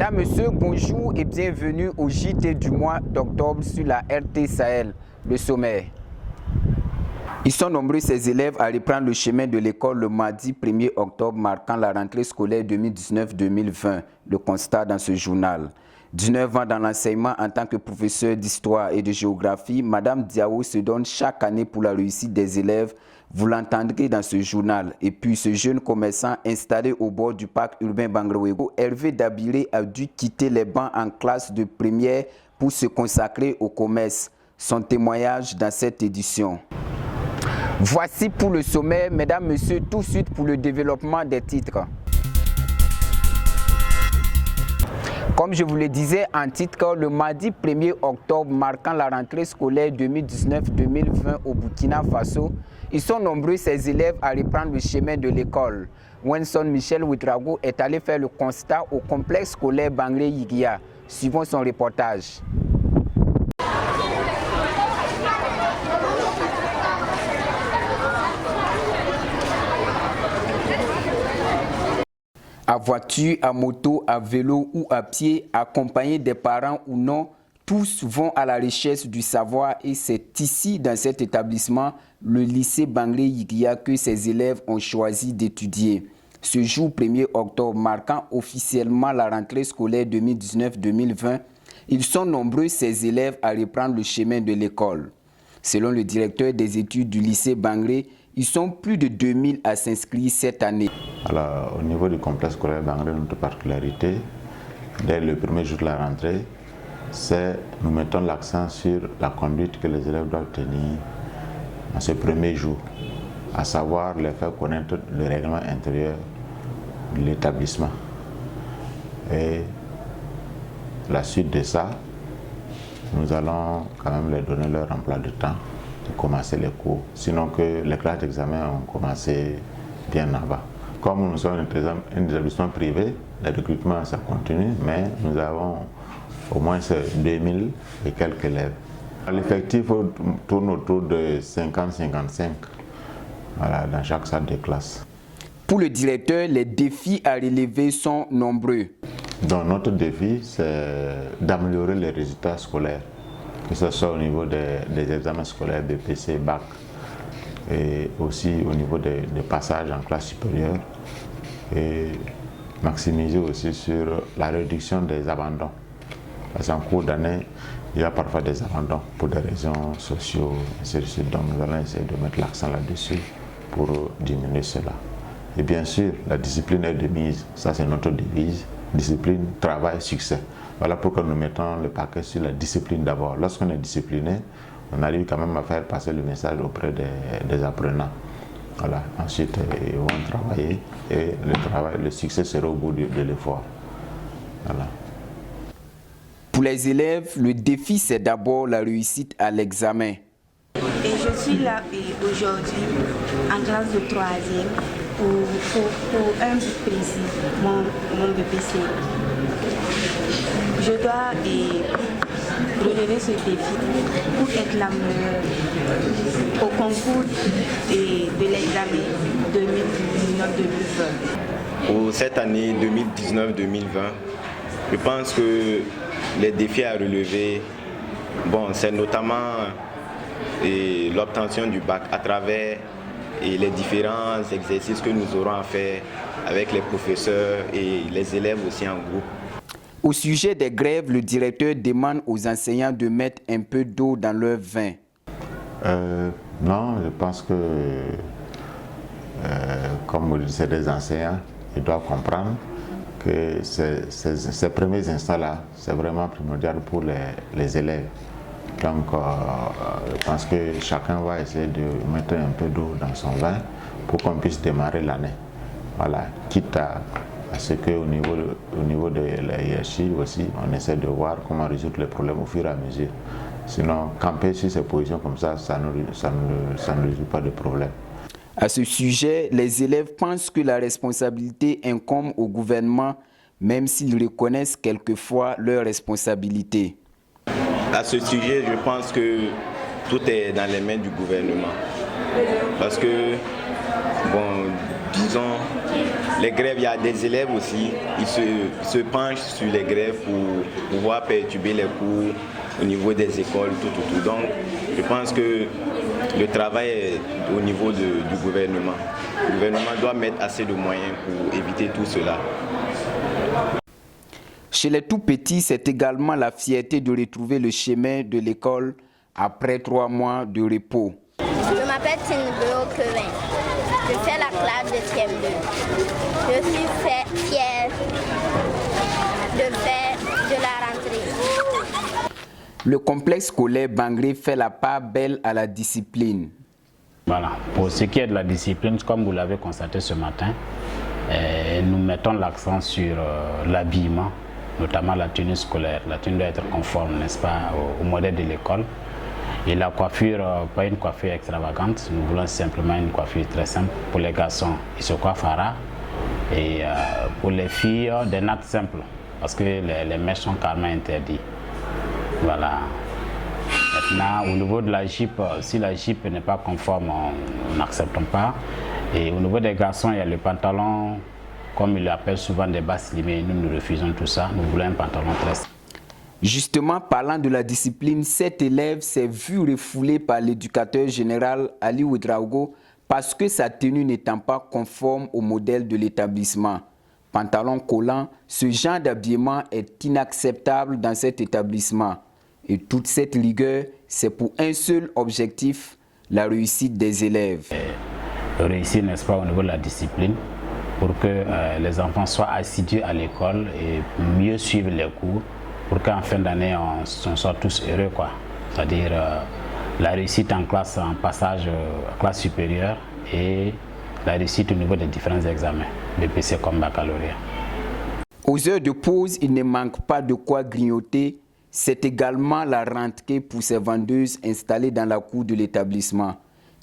Mesdames, Messieurs, bonjour et bienvenue au JT du mois d'octobre sur la RT Sahel, le sommaire. Ils sont nombreux ces élèves à reprendre le chemin de l'école le mardi 1er octobre marquant la rentrée scolaire 2019-2020, le constat dans ce journal. 19 ans dans l'enseignement en tant que professeur d'histoire et de géographie, Madame Diao se donne chaque année pour la réussite des élèves. Vous l'entendrez dans ce journal. Et puis ce jeune commerçant installé au bord du parc urbain Bangrawego, Hervé Dabiré, a dû quitter les bancs en classe de première pour se consacrer au commerce. Son témoignage dans cette édition. Voici pour le sommaire, mesdames, messieurs, tout de suite pour le développement des titres. Comme je vous le disais en titre, le mardi 1er octobre marquant la rentrée scolaire 2019-2020 au Burkina Faso, ils sont nombreux ces élèves à reprendre le chemin de l'école. Wenson Michel Ouedraogo est allé faire le constat au complexe scolaire Bangré-Yiguia. Suivons son reportage. À voiture, à moto, à vélo ou à pied, accompagnés des parents ou non, tous vont à la recherche du savoir et c'est ici, dans cet établissement, le lycée Bangré-Yiguia, que ces élèves ont choisi d'étudier. Ce jour 1er octobre, marquant officiellement la rentrée scolaire 2019-2020, ils sont nombreux ces élèves à reprendre le chemin de l'école. Selon le directeur des études du lycée Bangré, ils sont plus de 2000 à s'inscrire cette année. Alors, au niveau du complexe scolaire Bangré, notre particularité, dès le premier jour de la rentrée, c'est nous mettons l'accent sur la conduite que les élèves doivent tenir en ce premier jour, à savoir les faire connaître le règlement intérieur de l'établissement. Et la suite de ça, nous allons quand même leur donner leur emploi de temps de commencer les cours, sinon que les classes d'examen ont commencé bien avant. Comme nous sommes un établissement privé, le recrutement ça continue, mais nous avons au moins 2000 et quelques élèves. L'effectif tourne autour de 50-55 voilà, dans chaque salle de classe. Pour le directeur, les défis à relever sont nombreux. Donc notre défi, c'est d'améliorer les résultats scolaires, que ce soit au niveau des examens scolaires BPC, BAC, et aussi au niveau des passages en classe supérieure, et maximiser aussi sur la réduction des abandons. Parce qu'en cours d'année, il y a parfois des abandons pour des raisons sociaux, ainsi de suite. Donc nous allons essayer de mettre l'accent là-dessus pour diminuer cela. Et bien sûr, la discipline est de mise, ça c'est notre devise, discipline, travail, succès. Voilà pourquoi nous mettons le paquet sur la discipline d'abord. Lorsqu'on est discipliné, on arrive quand même à faire passer le message auprès des apprenants. Voilà. Ensuite, ils vont travailler et le succès sera au bout de l'effort. Voilà. Pour les élèves, le défi c'est d'abord la réussite à l'examen. Et je suis là aujourd'hui en classe de 3e pour un but précis, mon BPC. Je dois relever ce défi pour être la meilleure au concours de l'examen 2019-2020. Pour cette année 2019-2020, je pense que les défis à relever, c'est notamment l'obtention du bac à travers les différents exercices que nous aurons à faire avec les professeurs et les élèves aussi en groupe. Au sujet des grèves, le directeur demande aux enseignants de mettre un peu d'eau dans leur vin. Non, je pense que, comme vous le dites, des enseignants, ils doivent comprendre que ces premiers instants-là, c'est vraiment primordial pour les élèves. Donc, je pense que chacun va essayer de mettre un peu d'eau dans son vin pour qu'on puisse démarrer l'année. Voilà, quitte à ce qu'au niveau de la hiérarchie aussi, on essaie de voir comment résoudre les problèmes au fur et à mesure. Sinon, camper sur ces positions comme ça, ça ne résout pas de problème. À ce sujet, les élèves pensent que la responsabilité incombe au gouvernement, même s'ils reconnaissent quelquefois leurs responsabilités. À ce sujet, je pense que tout est dans les mains du gouvernement. Parce que, disons, les grèves, il y a des élèves aussi, ils se penchent sur les grèves pour pouvoir perturber les cours au niveau des écoles, tout. Donc, je pense que le travail est au niveau du gouvernement. Le gouvernement doit mettre assez de moyens pour éviter tout cela. Chez les tout petits, c'est également la fierté de retrouver le chemin de l'école après 3 mois de repos. Je m'appelle Tinebro Kevin. Je fais la classe de TM2. Je suis fière de faire de la rentrée. Le complexe scolaire Bangré fait la part belle à la discipline. Voilà. Pour ce qui est de la discipline, comme vous l'avez constaté ce matin, nous mettons l'accent sur l'habillement, notamment la tenue scolaire. La tenue doit être conforme, n'est-ce pas, au modèle de l'école. Et la coiffure, pas une coiffure extravagante, nous voulons simplement une coiffure très simple. Pour les garçons, ils se coiffent à ras. Et pour les filles, des nattes simples, parce que les mèches sont carrément interdites. Voilà. Maintenant, au niveau de la jupe, si la jupe n'est pas conforme, on n'accepte pas. Et au niveau des garçons, il y a le pantalon, comme ils l'appellent souvent des bas slimés. Nous refusons tout ça. Nous voulons un pantalon très simple. Justement, parlant de la discipline, cet élève s'est vu refoulé par l'éducateur général Ali Ouedraogo parce que sa tenue n'étant pas conforme au modèle de l'établissement. Pantalon collant, ce genre d'habillement est inacceptable dans cet établissement. Et toute cette rigueur, c'est pour un seul objectif, la réussite des élèves. Réussir, n'est-ce pas, au niveau de la discipline, pour que les enfants soient assidus à l'école et mieux suivre les cours, pour qu'en fin d'année, on soit tous heureux, quoi. C'est-à-dire la réussite en classe, en passage à classe supérieure et la réussite au niveau des différents examens, BPC comme baccalauréat. Aux heures de pause, il ne manque pas de quoi grignoter. C'est également la rentrée pour ces vendeuses installées dans la cour de l'établissement.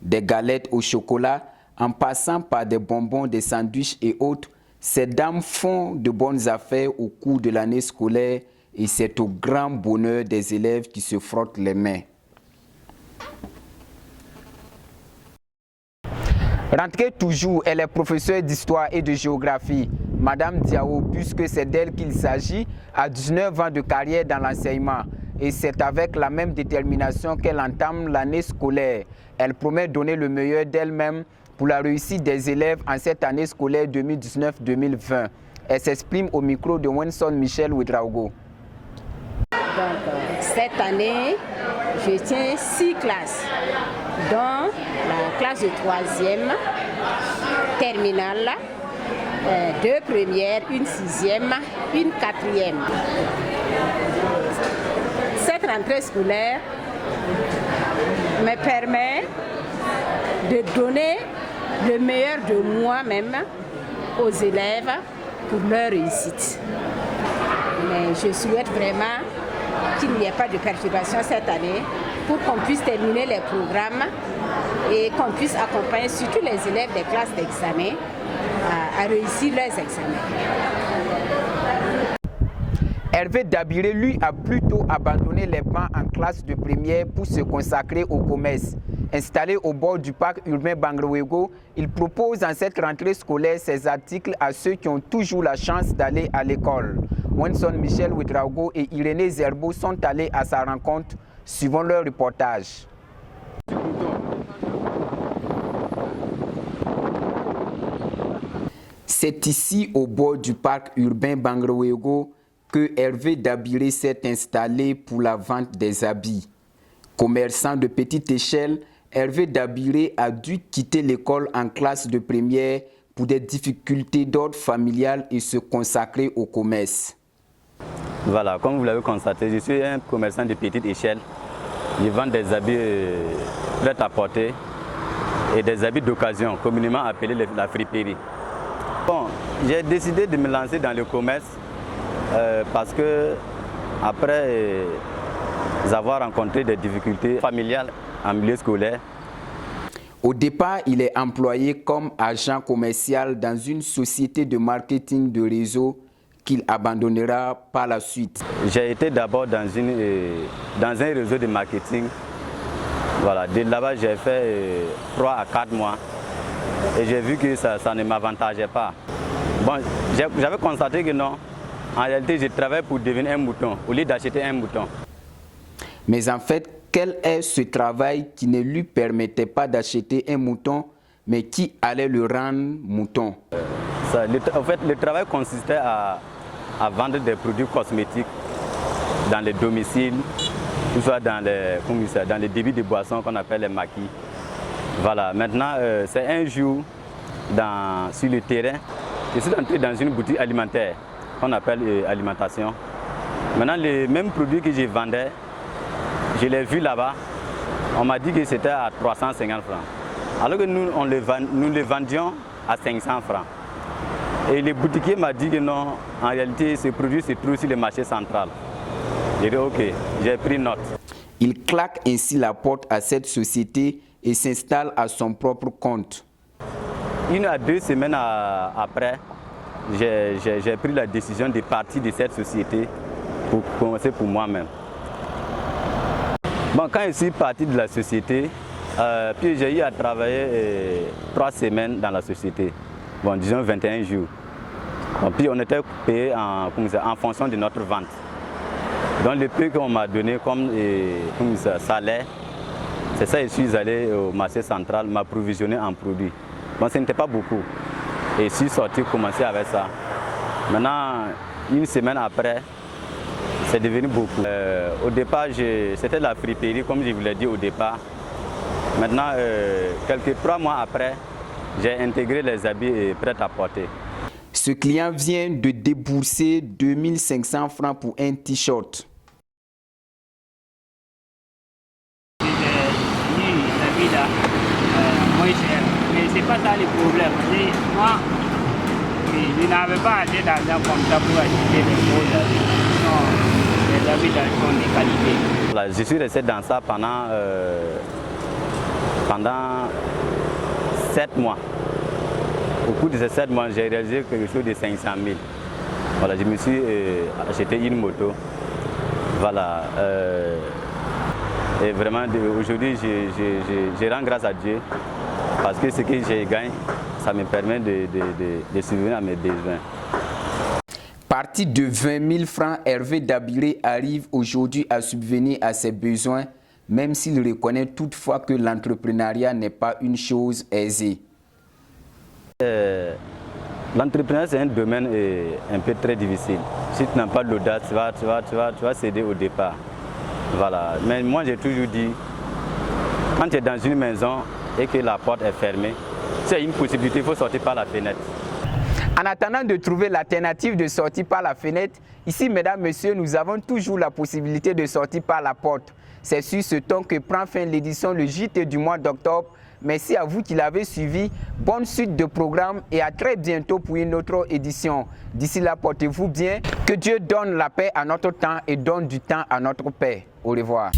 Des galettes au chocolat, en passant par des bonbons, des sandwichs et autres, ces dames font de bonnes affaires au cours de l'année scolaire et c'est au grand bonheur des élèves qui se frottent les mains. Rentrée toujours, elle est professeure d'histoire et de géographie. Madame Diao, puisque c'est d'elle qu'il s'agit, a 19 ans de carrière dans l'enseignement. Et c'est avec la même détermination qu'elle entame l'année scolaire. Elle promet donner le meilleur d'elle-même pour la réussite des élèves en cette année scolaire 2019-2020. Elle s'exprime au micro de Wenson Michel Ouedraogo. Donc, cette année, je tiens 6 classes, dont la classe de 3e, terminale, 2 premières, une 6e, une 4e. Cette rentrée scolaire me permet de donner le meilleur de moi-même aux élèves pour leur réussite. Mais je souhaite vraiment qu'il n'y ait pas de perturbation cette année pour qu'on puisse terminer les programmes et qu'on puisse accompagner surtout les élèves des classes d'examen à réussir leurs examens. Hervé Dabiré, lui, a plutôt abandonné les bancs en classe de première pour se consacrer au commerce. Installé au bord du parc urbain Bangré-Ouégo, il propose en cette rentrée scolaire ses articles à ceux qui ont toujours la chance d'aller à l'école. Wenson Michel Ouedraogo et Irénée Zerbo sont allés à sa rencontre, suivant leur reportage. C'est ici, au bord du parc urbain Bangré-Ouégo, que Hervé Dabiré s'est installé pour la vente des habits. Commerçant de petite échelle, Hervé Dabiré a dû quitter l'école en classe de première pour des difficultés d'ordre familial et se consacrer au commerce. Voilà, comme vous l'avez constaté, je suis un commerçant de petite échelle. Je vends des habits prêts à porter et des habits d'occasion, communément appelés la friperie. Bon, j'ai décidé de me lancer dans le commerce parce que après avoir rencontré des difficultés familiales en milieu scolaire. Au départ, il est employé comme agent commercial dans une société de marketing de réseau qu'il abandonnera par la suite. J'ai été d'abord dans un réseau de marketing. Voilà, de là-bas, j'ai fait 3 à 4 mois. Et j'ai vu que ça ne m'avantageait pas. Bon, j'avais constaté que non, en réalité, je travaille pour devenir un mouton, au lieu d'acheter un mouton. Mais en fait, quel est ce travail qui ne lui permettait pas d'acheter un mouton, mais qui allait le rendre mouton? En fait, le travail consistait à vendre des produits cosmétiques dans les domiciles, ou soit dans les débits de boissons qu'on appelle les maquis. Voilà, maintenant, c'est un jour sur le terrain, je suis entré dans une boutique alimentaire qu'on appelle alimentation. Maintenant, les mêmes produits que je vendais, je l'ai vu là-bas, on m'a dit que c'était à 350 francs. Alors que nous les vendions à 500 francs. Et le boutiquier m'a dit que non, en réalité, ce produit se trouve sur le marché central. J'ai dit ok, j'ai pris note. Il claque ainsi la porte à cette société et s'installe à son propre compte. 1 à 2 semaines après, j'ai pris la décision de partir de cette société pour commencer pour moi-même. Bon, quand je suis parti de la société, puis j'ai eu à travailler 3 semaines dans la société, bon, disons 21 jours. Bon, puis on était payé en fonction de notre vente. Donc le peu qu'on m'a donné comme salaire, c'est ça, je suis allé au marché central m'approvisionner en produits. Bon, ce n'était pas beaucoup. Et je suis sorti commencer avec ça. Maintenant, 1 semaine après, c'est devenu beaucoup. Au départ, c'était la friperie, comme je vous l'ai dit au départ. Maintenant, quelques 3 mois après, j'ai intégré les habits prêts à porter. Ce client vient de débourser 2500 francs pour un t-shirt. Mais ce n'est pas ça le problème. Moi, je n'avais pas assez d'argent comme ça pour acheter des beaux habits. Non, les habits sont de qualité. Voilà, je suis resté dans ça pendant 7 mois. Au cours de ces 7 mois, j'ai réalisé quelque chose de 500 000. Voilà, je me suis acheté une moto. Voilà. Et vraiment, aujourd'hui, je rends grâce à Dieu parce que ce que je gagne, ça me permet de subvenir à mes besoins. Parti de 20 000 francs, Hervé Dabiré arrive aujourd'hui à subvenir à ses besoins, même s'il reconnaît toutefois que l'entrepreneuriat n'est pas une chose aisée. L'entrepreneuriat, c'est un domaine un peu très difficile. Si tu n'as pas l'audace, tu vas céder au départ. Voilà. Mais moi, j'ai toujours dit, quand tu es dans une maison et que la porte est fermée, c'est une possibilité, il faut sortir par la fenêtre. En attendant de trouver l'alternative de sortir par la fenêtre, ici, mesdames, messieurs, nous avons toujours la possibilité de sortir par la porte. C'est sur ce ton que prend fin l'édition Le JT du mois d'octobre. Merci à vous qui l'avez suivi. Bonne suite de programme et à très bientôt pour une autre édition. D'ici là, portez-vous bien. Que Dieu donne la paix à notre temps et donne du temps à notre paix. Au revoir.